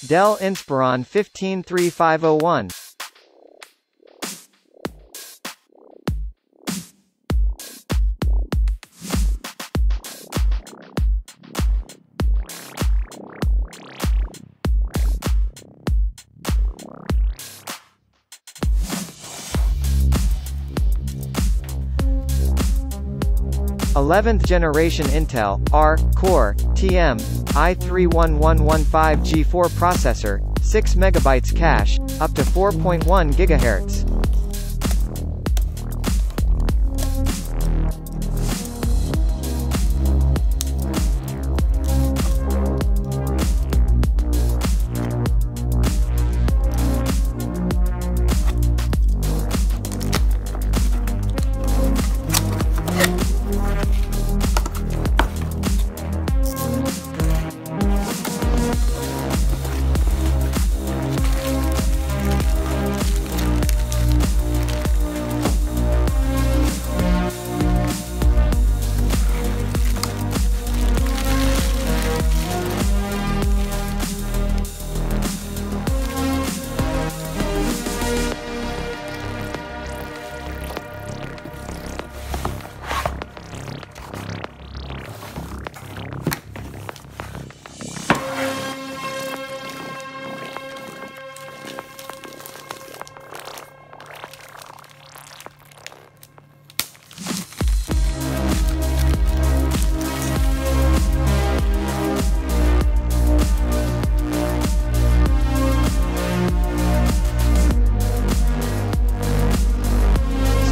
Dell Inspiron 153501. Eleventh generation Intel R Core TM i3-11115 G4 processor, 6 MB cache, up to 4.1 GHz.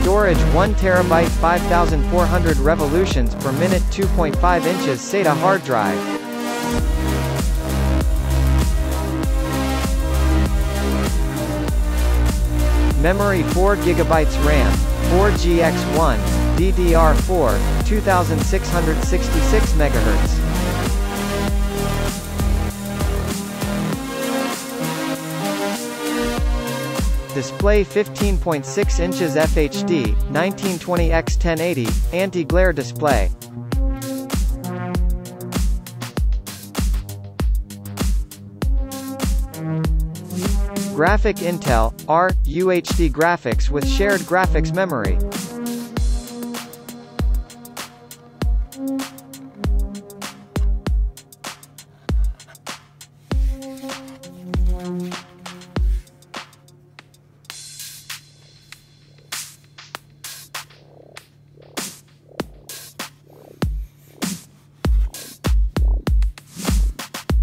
Storage 1 TB 5400 revolutions per minute 2.5 inches SATA hard drive. Memory 4 GB RAM, 4GX1, DDR4, 2666 MHz. Display 15.6 inches FHD, 1920x1080, anti-glare display. Graphic Intel R UHD graphics with shared graphics memory.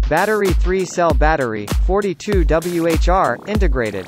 Battery 3-cell battery, 42 WHR, integrated.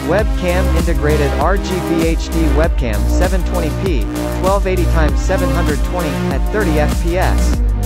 Webcam integrated RGB HD webcam 720p, 1280x720 at 30 fps.